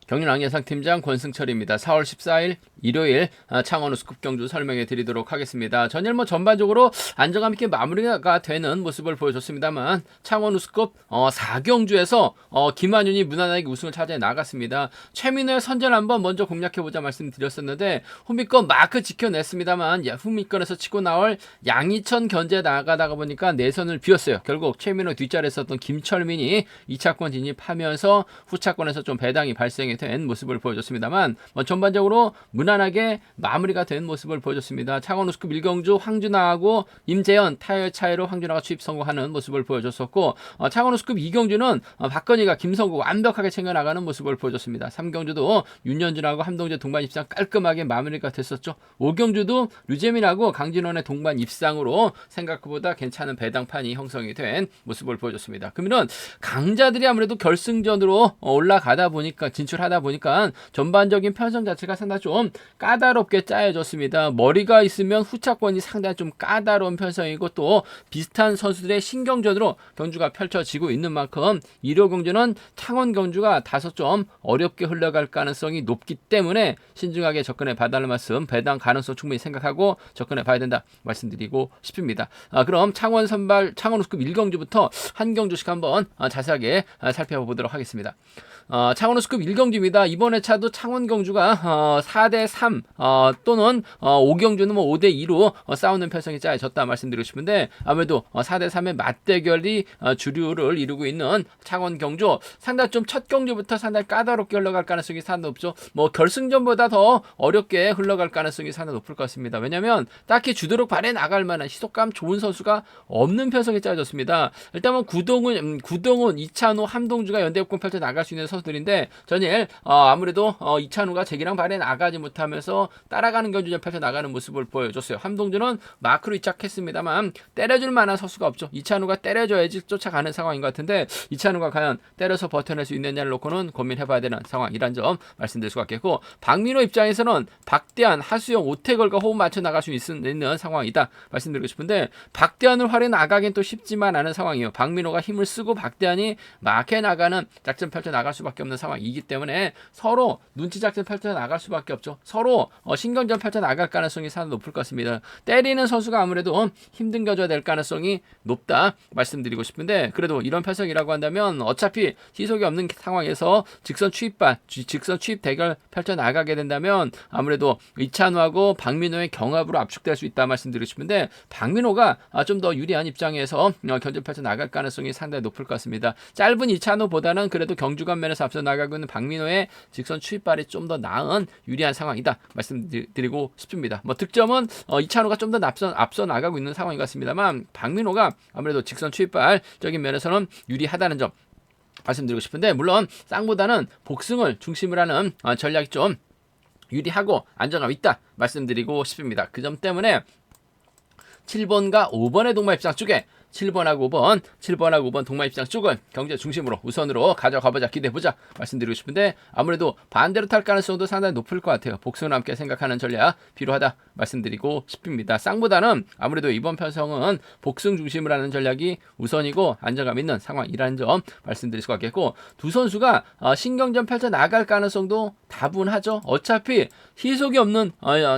경륜 예상팀장 권승철입니다. 4월 14일 일요일 창원 우스컵 경주 설명해 드리도록 하겠습니다. 전일 전반적으로 안정감 있게 마무리가 되는 모습을 보여줬습니다만 창원 우스컵 4경주에서 김한윤이 무난하게 우승을 차지해 나갔습니다. 최민호의 선전 한번 먼저 공략해보자 말씀드렸었는데 후미권 마크 지켜냈습니다만 후미권에서 치고 나올 양희천 견제 나가다가 보니까 내선을 비웠어요. 결국 최민호 뒷자리에 있었던 김철민이 2차권 진입하면서 후차권에서 좀 배당이 발생해 된 모습을 보여줬습니다만 전반적으로 무난하게 마무리가 된 모습을 보여줬습니다. 창원 우스컵 1경주 황준하하고 임재현 타이어 차이로 황준하가 취입 성공하는 모습을 보여줬었고 창원 우스컵 2경주는 박건희가 김성국 완벽하게 챙겨나가는 모습을 보여줬습니다. 3경주도 윤현준하고 함동재 동반 입상 깔끔하게 마무리가 됐었죠. 5경주도 류재민하고 강진원의 동반 입상으로 생각보다 괜찮은 배당판이 형성이 된 모습을 보여줬습니다. 그러면 강자들이 아무래도 결승전으로 올라가다 보니까 진출하다 보니까 전반적인 편성 자체가 상당히 좀 까다롭게 짜여졌습니다. 머리가 있으면 후차권이 상당히 좀 까다로운 편성이고 또 비슷한 선수들의 신경전으로 경주가 펼쳐지고 있는 만큼 1호 경주는 창원 경주가 다소 좀 어렵게 흘러갈 가능성이 높기 때문에 신중하게 접근해 봐달라는 말씀, 배당 가능성 충분히 생각하고 접근해 봐야 된다 말씀드리고 싶습니다. 그럼 창원 우스컵 1경주부터 한 경주씩 한번 자세하게 살펴보도록 하겠습니다. 창원 우스컵 1경주입니다. 이번 회차도 창원 경주가 4대3 또는 5경주는 5대2로 싸우는 편성이 짜여졌다 말씀드리고 싶은데 아무래도 4대3의 맞대결이 주류를 이루고 있는 창원 경주 상당히 좀 첫 경주부터 상당히 까다롭게 흘러갈 가능성이 상당히 높죠. 결승전보다 더 어렵게 흘러갈 가능성이 상당히 높을 것 같습니다. 왜냐하면 딱히 주도록 발에 나갈 만한 시속감 좋은 선수가 없는 편성이 짜여졌습니다. 일단 구동훈, 이찬호, 함동주가 연대역공 펼쳐 나갈 수 있는 선수들인데 전일 아무래도 이찬우가 제기랑 발에 나가지 못하면서 따라가는 경주전 펼쳐 나가는 모습을 보여줬어요. 함동주는 마크로 이착했습니다만 때려줄 만한 선수가 없죠. 이찬우가 때려줘야지 쫓아가는 상황인 것 같은데 이찬우가 과연 때려서 버텨낼 수 있느냐를 놓고는 고민해봐야 되는 상황이란 점 말씀드릴 수가 있겠고 박민호 입장에서는 박대한, 하수영, 오태걸과 호흡 맞춰 나갈 수 있는 상황이다 말씀드리고 싶은데 박대한을 활에 나가긴 또 쉽지만 않은 상황이에요. 박민호가 힘을 쓰고 박대한이 막해 나가는 작전 펼쳐 나갈 수밖에 없는 상황이기 때문에 서로 눈치 작전 펼쳐 나갈 수밖에 없죠. 서로 신경전 펼쳐 나갈 가능성이 상당히 높을 것 같습니다. 때리는 선수가 아무래도 힘든 겨줘야 될 가능성이 높다 말씀드리고 싶은데 그래도 이런 편성이라고 한다면 어차피 희속이 없는 상황에서 직선 추입 대결 펼쳐 나가게 된다면 아무래도 이찬우하고 박민호의 경합으로 압축될 수 있다 말씀드리고 싶은데 박민호가 좀 더 유리한 입장에서 견제 펼쳐 나갈 가능성이 상당히 높을 것 같습니다. 짧은 이찬우보다는 그래도 경주간 면에서 앞서 나가고 있는 박민호의 직선 추입발이 좀 더 나은 유리한 상황이다 말씀드리고 싶습니다. 득점은 이찬우가 좀 더 앞서 나가고 있는 상황인 것 같습니다만 박민호가 아무래도 직선 추입발적인 면에서는 유리하다는 점 말씀드리고 싶은데 물론 쌍보다는 복승을 중심으로 하는 전략이 좀 유리하고 안정감 있다 말씀드리고 싶습니다. 그 점 때문에 7번과 5번의 동반 입장 쪽에 7번하고 5번 동반 입장 쪽은 경제 중심으로 우선으로 가져가보자 기대해보자 말씀드리고 싶은데 아무래도 반대로 탈 가능성도 상당히 높을 것 같아요. 복수와 함께 생각하는 전략 필요하다 말씀드리고 싶습니다. 쌍보다는 아무래도 이번 편성은 복승 중심으로 하는 전략이 우선이고 안정감 있는 상황이라는 점 말씀드릴 수가 있겠고 두 선수가 신경전 펼쳐 나갈 가능성도 다분하죠. 어차피 희속이 없는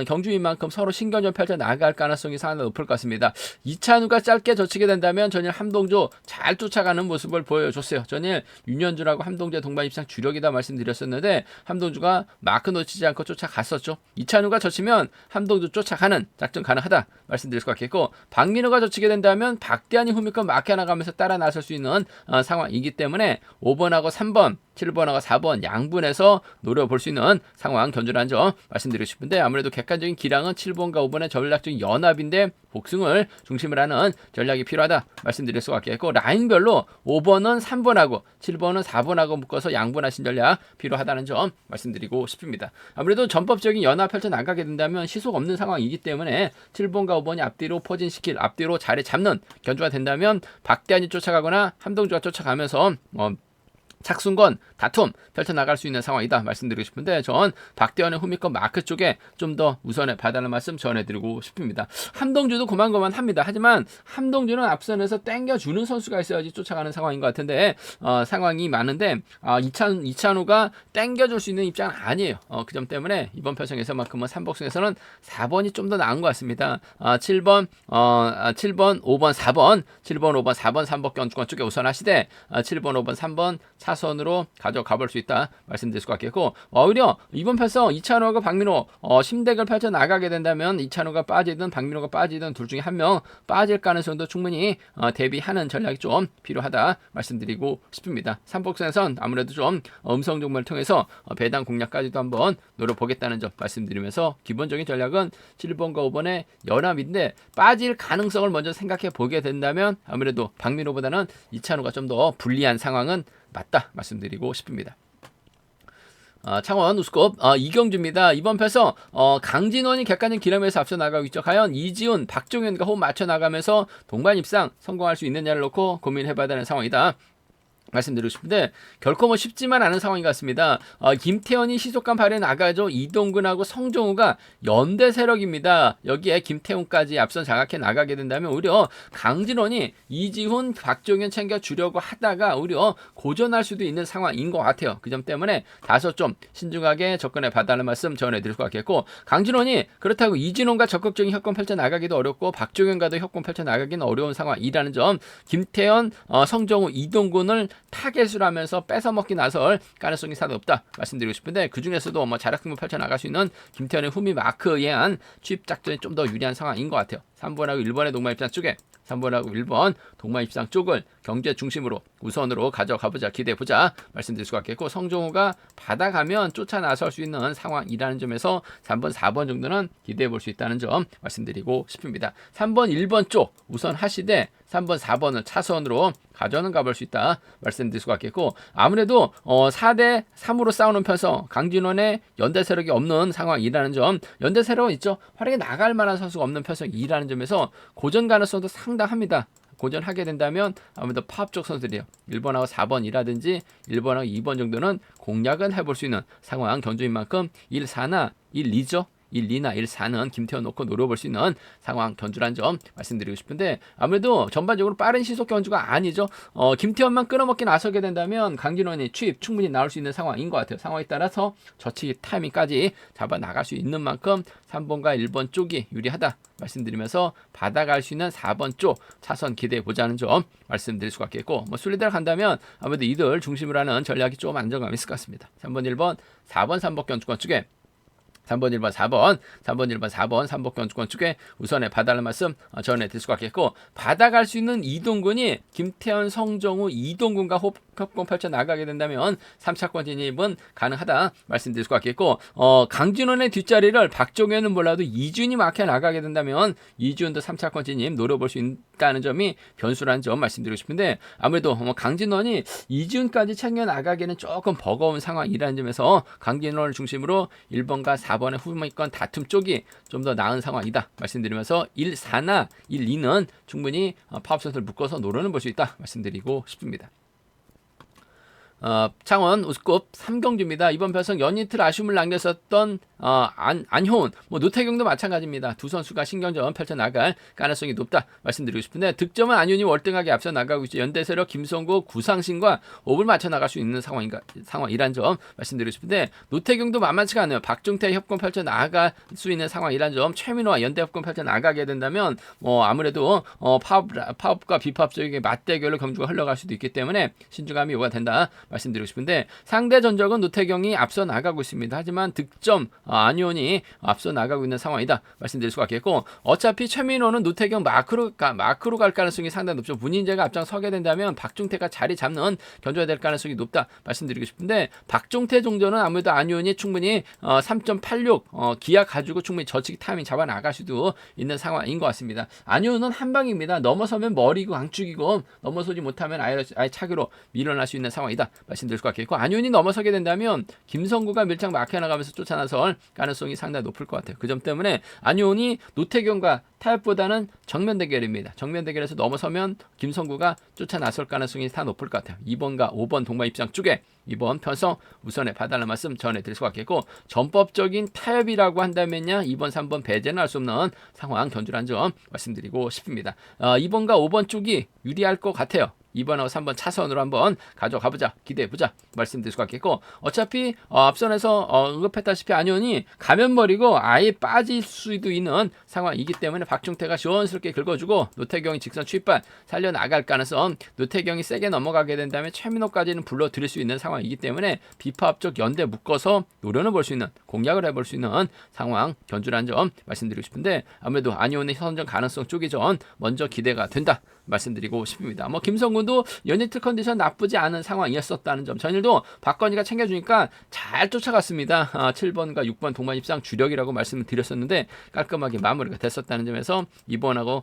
경주인 만큼 서로 신경전 펼쳐 나갈 가능성이 상당히 높을 것 같습니다. 이찬우가 짧게 젖히게 된다면 전일 함동주 잘 쫓아가는 모습을 보여줬어요. 전일 윤현준하고 함동재 동반 입상 주력이다 말씀드렸었는데 함동주가 마크 놓치지 않고 쫓아갔었죠. 이찬우가 젖히면 함동주 쫓아가는 작전 가능하다 말씀드릴 수가 있겠고 박민호가 젖히게 된다면 박대한이 후미권 마크 나가면서 따라 나설 수 있는 상황이기 때문에 5번하고 3번 7번하고 4번 양분해서 노려볼 수 있는 상황 견주라는 점 말씀드리고 싶은데 아무래도 객관적인 기량은 7번과 5번의 전략적인 연합인데 복승을 중심으로 하는 전략이 필요하다 말씀드릴 수가 있겠고 라인별로 5번은 3번하고 7번은 4번하고 묶어서 양분하신 전략 필요하다는 점 말씀드리고 싶습니다. 아무래도 전법적인 연합 펼쳐 나가게 된다면 시속 없는 상황이기 때문에 7번과 5번이 앞뒤로 포진시킬 앞뒤로 자리 잡는 견주가 된다면 박대한이 쫓아가거나 함동주가 쫓아가면서 착순권 다툼 펼쳐나갈 수 있는 상황이다 말씀드리고 싶은데, 전 박대현의 후미권 마크 쪽에 좀 더 우선에 봐달라는 말씀 전해드리고 싶습니다. 함동주도 고만고만합니다. 하지만 함동주는 앞선에서 땡겨주는 선수가 있어야지 쫓아가는 상황인 것 같은데, 상황이 많은데 이찬우가 땡겨줄 수 있는 입장은 아니에요. 그 점 때문에 이번 편성에서만큼은 3복승에서는 4번이 좀 더 나은 것 같습니다. 7번, 5번, 4번, 7번, 5번, 4번 3복 견주권 쪽에 우선하시되 7번, 5번, 3번 차선으로 가져가 볼 수 있다 말씀드릴 수가 있겠고, 오히려 이번 편성 이찬우하고 박민호 심대결 펼쳐 나가게 된다면 이찬우가 빠지든 박민호가 빠지든 둘 중에 한 명 빠질 가능성도 충분히 대비하는 전략이 좀 필요하다 말씀드리고 싶습니다. 3복선에선 아무래도 좀 음성 정보를 통해서 배당 공략까지도 한번 노려보겠다는 점 말씀드리면서, 기본적인 전략은 7번과 5번의 연합인데 빠질 가능성을 먼저 생각해 보게 된다면 아무래도 박민호보다는 이찬우가 좀 더 불리한 상황은 맞다 말씀드리고 싶습니다. 창원 우스컵 이경주입니다. 이번 편에서 강진원이 객관적 기념에서 앞서 나가고 있죠. 과연 이지훈, 박종현과 호흡 맞춰 나가면서 동반 입상 성공할 수 있느냐를 놓고 고민해봐야 되는 상황이다 말씀드리고 싶은데, 결코 뭐 쉽지만 않은 상황인 것 같습니다. 김태현이 시속감 발휘해 나가죠. 이동근하고 성종우가 연대 세력입니다. 여기에 김태훈까지 앞선 장악해 나가게 된다면 오히려 강진원이 이지훈, 박종현 챙겨주려고 하다가 오히려 고전할 수도 있는 상황인 것 같아요. 그 점 때문에 다소 좀 신중하게 접근해 봐달라는 말씀 전해드릴 것 같겠고, 강진원이 그렇다고 이진원과 적극적인 협공 펼쳐 나가기도 어렵고 박종현과도 협공 펼쳐 나가기는 어려운 상황이라는 점, 김태현, 성종우, 이동근을 타겟으로 하면서 뺏어먹기 나설 가능성이 상당히 없다 말씀드리고 싶은데, 그 중에서도 뭐 자력승부 펼쳐나갈 수 있는 김태현의 후미 마크에 의한 취입 작전이 좀 더 유리한 상황인 것 같아요. 3번하고 1번의 동반 입장 쪽에 3번하고 1번 동반 입장 쪽을 경제 중심으로 우선으로 가져가보자, 기대해보자 말씀드릴 수가 있겠고, 성종우가 받아가면 쫓아 나설 수 있는 상황이라는 점에서 3번, 4번 정도는 기대해볼 수 있다는 점 말씀드리고 싶습니다. 3번, 1번 쪽 우선 하시되 3번, 4번은 차선으로 가져는 가볼 수 있다 말씀드릴 수가 있겠고, 아무래도 4대 3으로 싸우는 편성 강진원의 연대 세력이 없는 상황이라는 점, 연대 세력은 있죠. 활약에 나갈 만한 선수가 없는 편성이라는 점에서 고전 가능성도 상당합니다. 고전하게 된다면 아무래도 파업 쪽 선수들이요, 1번하고 4번이라든지 1번하고 2번 정도는 공략은 해볼 수 있는 상황 견주인 만큼 1, 4나 1, 2죠. 1, 2나 1, 4는 김태현 놓고 노려볼 수 있는 상황 견주란 점 말씀드리고 싶은데, 아무래도 전반적으로 빠른 시속 견주가 아니죠. 김태현만 끌어먹기 나서게 된다면 강진원이 취입 충분히 나올 수 있는 상황인 것 같아요. 상황에 따라서 저치 타이밍까지 잡아 나갈 수 있는 만큼 3번과 1번 쪽이 유리하다 말씀드리면서, 받아갈 수 있는 4번 쪽 차선 기대해 보자는 점 말씀드릴 수가 있겠고, 뭐 순리대로 간다면 아무래도 이들 중심으로 하는 전략이 좀 안정감이 있을 것 같습니다. 3번, 1번, 4번, 3번 견주권 쪽에 3번, 1번, 4번, 3번, 1번, 4번, 3복 견주권 쪽에 우선에 봐달라는 말씀 전해드릴 수가 있겠고, 받아갈 수 있는 이동근이 김태현, 성정우, 이동근과 협공 펼쳐 나가게 된다면 3차권 진입은 가능하다 말씀드릴 수가 있겠고, 강진원의 뒷자리를 박종현은 몰라도 이준이 막혀 나가게 된다면 이준도 3차권 진입 노려볼 수 있다는 점이 변수라는 점 말씀드리고 싶은데, 아무래도 강진원이 이준까지 챙겨 나가기는 조금 버거운 상황이라는 점에서 강진원을 중심으로 1번과 4번의 후미권 다툼 쪽이 좀 더 나은 상황이다 말씀드리면서 1, 4나 1, 2는 충분히 파업 선수를 묶어서 노려는 볼 수 있다 말씀드리고 싶습니다. 창원 우스컵 3경주입니다. 이번 편성 연이틀 아쉬움을 남겼었던 안효은, 노태경도 마찬가지입니다. 두 선수가 신경전 펼쳐나갈 가능성이 높다 말씀드리고 싶은데, 득점은 안효은이 월등하게 앞서 나가고 있죠. 연대세력 김성구, 구상신과 옵을 맞춰 나갈 수 있는 상황이란 점 말씀드리고 싶은데, 노태경도 만만치가 않아요. 박종태 협공 펼쳐 나갈 수 있는 상황이란 점, 최민호와 연대 협공 펼쳐 나가게 된다면 아무래도 파업과 비파업 쪽에 맞대결로 경주가 흘러갈 수도 있기 때문에 신중함이 요구된다 말씀드리고 싶은데, 상대 전적은 노태경이 앞서 나가고 있습니다. 하지만 득점 안효은이 앞서 나가고 있는 상황이다 말씀드릴 수가 있겠고, 어차피 최민호는 노태경 마크로 갈 가능성이 상당히 높죠. 문인재가 앞장서게 된다면 박종태가 자리 잡는 견줘야 될 가능성이 높다 말씀드리고 싶은데, 박종태 정도는 아무래도 안효은이 충분히 3.86 기아 가지고 충분히 저치기 타이밍 잡아 나갈 수도 있는 상황인 것 같습니다. 안효은은 한 방입니다. 넘어서면 머리고 강축이고 넘어서지 못하면 아예 차기로 밀어날 수 있는 상황이다 말씀드릴 수 같겠고, 안윤이 넘어서게 된다면 김성구가 밀착 막혀 나가면서 쫓아나설 가능성이 상당히 높을 것 같아요. 그 점 때문에 안윤이 노태경과 타협보다는 정면 대결입니다. 정면 대결에서 넘어서면 김성구가 쫓아나설 가능성이 다 높을 것 같아요. 2번과 5번 동반 입장 쪽에 이번 편성 우선에 봐달라는 말씀 전해드릴 수 같겠고, 전법적인 타협이라고 한다면요 2번, 3번 배제는 할 수 없는 상황 견주란 점 말씀드리고 싶습니다. 2번과 5번 쪽이 유리할 것 같아요. 2번하고 3번 차선으로 한번 가져가보자, 기대해보자 말씀드릴 수가 있겠고, 어차피 앞선에서 언급했다시피 안윤이 가면 버리고 아예 빠질 수도 있는 상황이기 때문에 박중태가 시원스럽게 긁어주고 노태경이 직선 추입발 살려나갈 가능성, 노태경이 세게 넘어가게 된다면 최민호까지는 불러들일 수 있는 상황이기 때문에 비파업적 연대 묶어서 노려는 볼 수 있는, 공략을 해볼 수 있는 상황 견주라는 점 말씀드리고 싶은데, 아무래도 안윤의 선정 가능성 쪽이 전 먼저 기대가 된다 말씀드리고 싶습니다. 김성군도 연이틀 컨디션 나쁘지 않은 상황이었었다는 점, 전일도 박건희가 챙겨주니까 잘 쫓아갔습니다. 7번과 6번 동반 입상 주력이라고 말씀을 드렸었는데 깔끔하게 마무리가 됐었다는 점에서 2번하고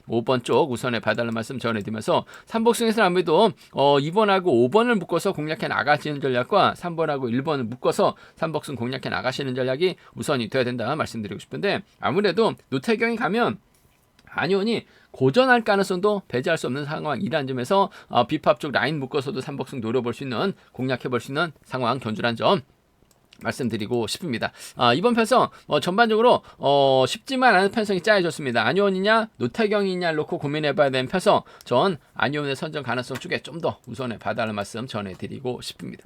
5번 쪽 우선에 봐달라는 말씀 전해드리면서, 삼복승에서는 아무래도 2번하고 5번을 묶어서 공략해 나가시는 전략과 3번하고 1번을 묶어서 삼복승 공략해 나가시는 전략이 우선이 돼야 된다 말씀드리고 싶은데, 아무래도 노태경이 가면 안윤이 고전할 가능성도 배제할 수 없는 상황이라는 점에서 비팝 쪽 라인 묶어서도 삼복승 노려볼 수 있는, 공략해볼 수 있는 상황 견주란 점 말씀드리고 싶습니다. 이번 편성 전반적으로 쉽지만 않은 편성이 짜여졌습니다. 안윤이냐 노태경이냐 놓고 고민해봐야 되는 편성, 전 안윤의 선정 가능성 쪽에 좀 더 우선에 봐달라는 말씀 전해드리고 싶습니다.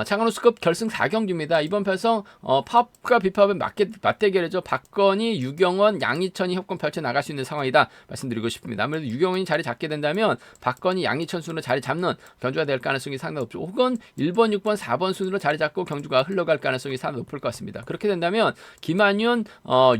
창원우스컵 결승 4경기입니다. 이번 편성 팝과 비팝의 맞대결이죠. 박건희, 유경원, 양희천이 협공 펼쳐 나갈 수 있는 상황이다 말씀드리고 싶습니다. 아무래도 유경원이 자리 잡게 된다면 박건희, 양희천 순으로 자리 잡는 견주가 될 가능성이 상당히 높죠. 혹은 1번, 6번, 4번 순으로 자리 잡고 경주가 흘러갈 가능성이 상당히 높을 것 같습니다. 그렇게 된다면 김한윤,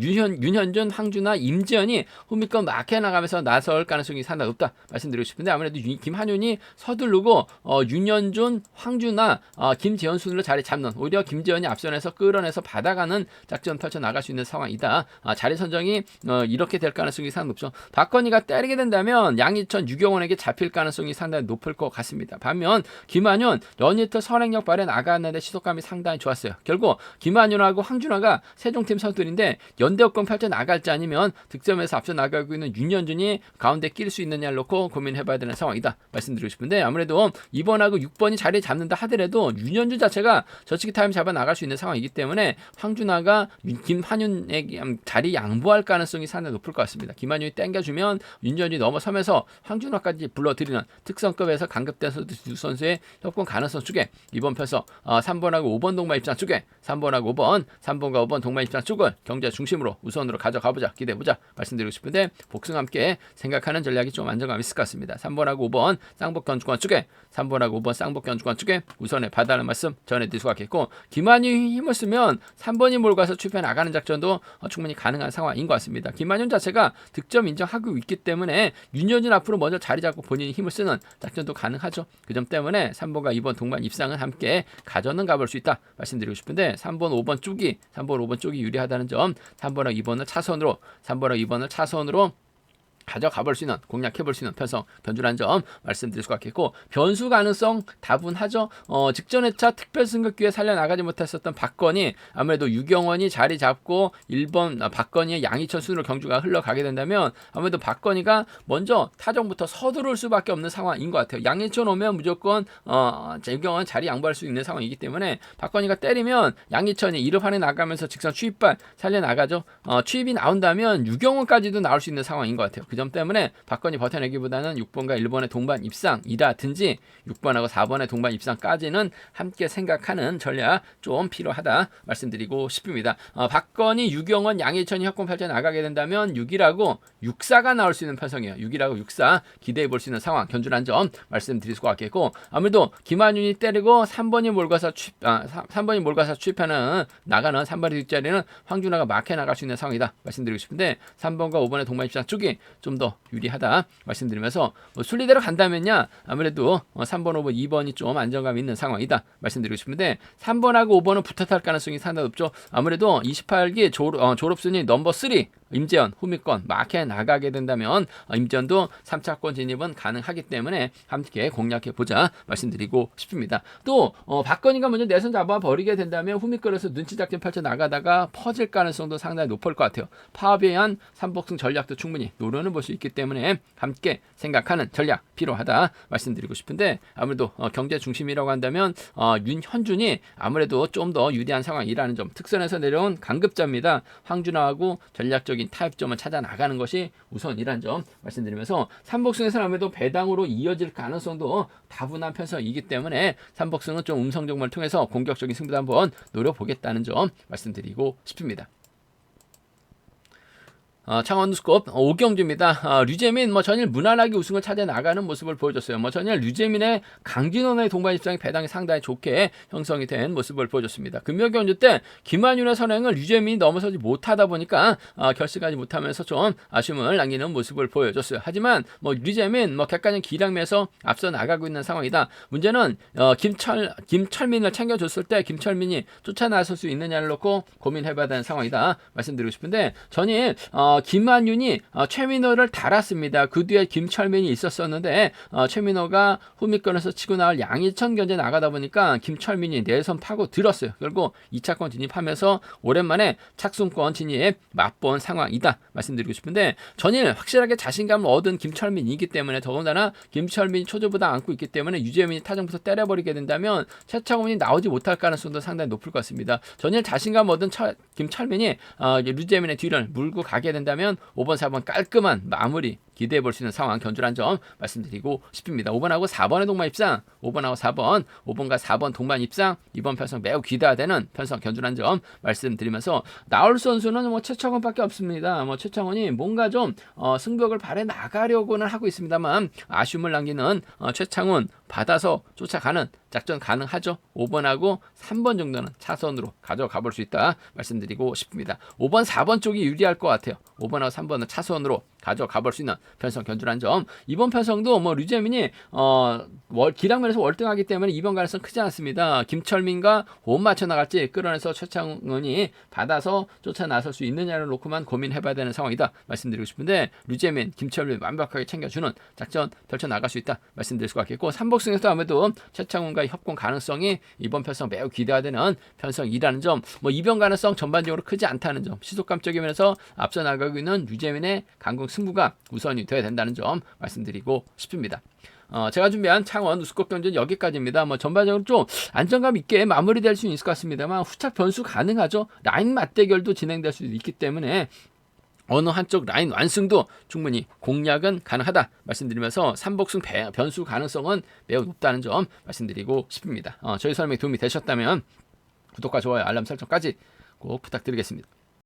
윤현준, 황준하, 임지연이 후미권 막혀 나가면서 나설 가능성이 상당히 높다 말씀드리고 싶은데, 아무래도 김한윤이 서두르고 윤현준, 황준하, 김재현 순으로 자리 잡는, 오히려 김재현이 앞선에서 끌어내서 받아가는 작전 펼쳐 나갈 수 있는 상황이다. 자리 선정이 이렇게 될 가능성이 상당히 높죠. 박건희가 때리게 된다면 양희천, 유경원에게 잡힐 가능성이 상당히 높을 것 같습니다. 반면 김한윤 러니터 선행력 발에 나갔는데 시속감이 상당히 좋았어요. 결국 김한윤하고 황준하가 세종팀 선수들인데 연대역권 펼쳐 나갈지 아니면 득점에서 앞서 나가고 있는 윤현준이 가운데 낄 수 있느냐를 놓고 고민해봐야 되는 상황이다 말씀드리고 싶은데, 아무래도 2번하고 6번이 자리 잡는다 하더라도 윤현준 자체가 저치기 타임 잡아 나갈 수 있는 상황이기 때문에 황준하가 김한윤에게 자리 양보할 가능성이 상당히 높을 것 같습니다. 김한윤이 땡겨주면 윤현준이 넘어서면서 황준하까지 불러들이는 특성급에서 강급된 두 선수의 협공 가능성 쪽에 이번 편서 3번하고 5번 동반 입장 쪽에 3번하고 5번, 3번과 5번 동반 입장 쪽을 경제 중심으로 우선으로 가져가보자, 기대해보자 말씀드리고 싶은데, 복승 함께 생각하는 전략이 좀 안정감 있을 것 같습니다. 3번하고 5번 쌍복 견주권 쪽에 3번하고 5번 쌍복 견주권 쪽에 우선에 받아는 말씀 전해드릴 수가 있겠고, 김한윤이 힘을 쓰면 3번이 몰고서 추입해 나가는 작전도 충분히 가능한 상황인 것 같습니다. 김한윤 자체가 득점 인정하고 있기 때문에 윤현준 앞으로 먼저 자리 잡고 본인이 힘을 쓰는 작전도 가능하죠. 그 점 때문에 3번과 2번 동반 입상은 함께 가져는 가볼 수 있다 말씀드리고 싶은데, 3번, 5번 쪽이 유리하다는 점, 3번하고 2번을 차선으로, 3번하고 2번을 차선으로 가져가볼 수 있는, 공략해볼 수 있는 편성 변주라는 점 말씀드릴 수가 있겠고, 변수 가능성 다분하죠. 직전 회차 특별 승급 기회 살려나가지 못했었던 박건희, 아무래도 유경원이 자리 잡고 1번 박건희의 양희천 순으로 경주가 흘러가게 된다면 아무래도 박건희가 먼저 타정부터 서두를 수밖에 없는 상황인 것 같아요. 양희천 오면 무조건 유경원 자리 양보할 수 있는 상황이기 때문에 박건희가 때리면 양희천이 1업 안에 나가면서 직선 추입발 살려나가죠. 추입이 나온다면 유경원까지도 나올 수 있는 상황인 것 같아요. 그 점 때문에 박건희 버텨내기보다는 6번과 1번의 동반 입상이라든지 6번하고 4번의 동반 입상까지는 함께 생각하는 전략 좀 필요하다 말씀드리고 싶습니다. 박건희, 유경원, 양희천이 협공 펼쳐 나가게 된다면 6이라고 6사가 나올 수 있는 편성이에요. 6이라고 6사 기대해 볼 수 있는 상황 견주란 점 말씀드릴 수가 있겠고, 아무래도 김한윤이 때리고 3번이 몰가서 3번이 몰가서 추입하는 나가는 3번의 뒷자리는 황준하가 막혀 나갈 수 있는 상황이다 말씀드리고 싶은데, 3번과 5번의 동반 입상 쪽이 좀 더 유리하다 말씀드리면서, 순리대로 간다면요 아무래도 3번, 5번, 2번이 좀 안정감 있는 상황이다 말씀드리고 싶은데, 3번하고 5번은 붙어 탈 가능성이 상당히 높죠. 아무래도 28기 졸업순위 넘버 3 임재현, 후미권 막혀 나가게 된다면 임재현도 3차권 진입은 가능하기 때문에 함께 공략해 보자 말씀드리고 싶습니다. 또 박건희가 먼저 내선 잡아 버리게 된다면 후미권에서 눈치 작전 펼쳐 나가다가 퍼질 가능성도 상당히 높을 것 같아요. 파업에 의한 삼복승 전략도 충분히 노려는 볼 수 있기 때문에 함께 생각하는 전략 필요하다 말씀드리고 싶은데, 아무래도 경제 중심이라고 한다면 윤현준이 아무래도 좀 더 유리한 상황이라는 점, 특선에서 내려온 강급자입니다. 황준하고 전략적인 타협점을 찾아 나가는 것이 우선이라는 점 말씀드리면서, 삼복승에서는 아무래도 배당으로 이어질 가능성도 다분한 편성이기 때문에 삼복승은 좀 음성정보를 통해서 공격적인 승부도 한번 노려보겠다는 점 말씀드리고 싶습니다. 창원 뉴스컵 오경주입니다. 류재민 전일 무난하게 우승을 찾아 나가는 모습을 보여줬어요. 전일 류재민의 강진원의 동반 입장이 배당이 상당히 좋게 형성이 된 모습을 보여줬습니다. 금요경주 때 김한윤의 선행을 류재민이 넘어서지 못하다 보니까 결승하지 못하면서 좀 아쉬움을 남기는 모습을 보여줬어요. 하지만 류재민 객관적 기량에서 앞서 나가고 있는 상황이다. 문제는 김철민을 챙겨줬을 때 김철민이 쫓아 나설 수 있느냐를 놓고 고민해봐야 되는 상황이다 말씀드리고 싶은데, 전일 김한윤이 최민호를 달았습니다. 그 뒤에 김철민이 있었었는데 최민호가 후미권에서 치고 나올 양희천 견제 나가다 보니까 김철민이 내선 파고 들었어요. 결국 2차권 진입하면서 오랜만에 착승권 진입 맛본 상황이다 말씀드리고 싶은데, 전일 확실하게 자신감을 얻은 김철민이기 때문에, 더군다나 김철민이 초조보다 안고 있기 때문에 유재민이 타정부터 때려버리게 된다면 최창훈이 나오지 못할 가능성도 상당히 높을 것 같습니다. 전일 자신감 얻은 김철민이 류재민의 뒤를 물고 가게 된다면 5번, 4번 깔끔한 마무리 기대해 볼 수 있는 상황 견주란 점 말씀드리고 싶습니다. 5번하고 4번의 동반 입상, 5번하고 4번, 5번과 4번 동반 입상, 이번 편성 매우 기대되는 편성 견주란 점 말씀드리면서, 나올 선수는 최창원밖에 없습니다. 최창원이 뭔가 좀 승벽을 발해 나가려고는 하고 있습니다만 아쉬움을 남기는 최창원 받아서 쫓아가는 작전 가능하죠. 5번하고 3번 정도는 차선으로 가져가 볼 수 있다 말씀드리고 싶습니다. 5번, 4번 쪽이 유리할 것 같아요. 5번하고 3번은 차선으로 가져가 볼 수 있는 편성 견주란 점. 이번 편성도 류재민이 기량면에서 월등하기 때문에 이번 가능성 크지 않습니다. 김철민과 호흡 맞춰 나갈지 끌어내서 최창원이 받아서 쫓아 나설 수 있느냐를 놓고만 고민해봐야 되는 상황이다 말씀드리고 싶은데, 류재민, 김철민 완벽하게 챙겨주는 작전 펼쳐 나갈 수 있다 말씀드릴 수가 있겠고, 삼복승에서 아무래도 최창원과의 협공 가능성이 이번 편성 매우 기대가 되는 편성이라는 점, 이변 가능성 전반적으로 크지 않다는 점, 시속감적인 면에서 앞서 나가고 있는 류재민의 강공 승부가 우선이 돼야 된다는 점 말씀드리고 싶습니다. 제가 준비한 창원 우스컵 경기는 여기까지입니다. 전반적으로 좀 안정감 있게 마무리될 수 있을 것 같습니다만 후착 변수 가능하죠. 라인 맞대결도 진행될 수 있기 때문에 어느 한쪽 라인 완승도 충분히 공략은 가능하다 말씀드리면서, 삼복승 변수 가능성은 매우 높다는 점 말씀드리고 싶습니다. 저희 설명이 도움이 되셨다면 구독과 좋아요, 알람 설정까지 꼭 부탁드리겠습니다.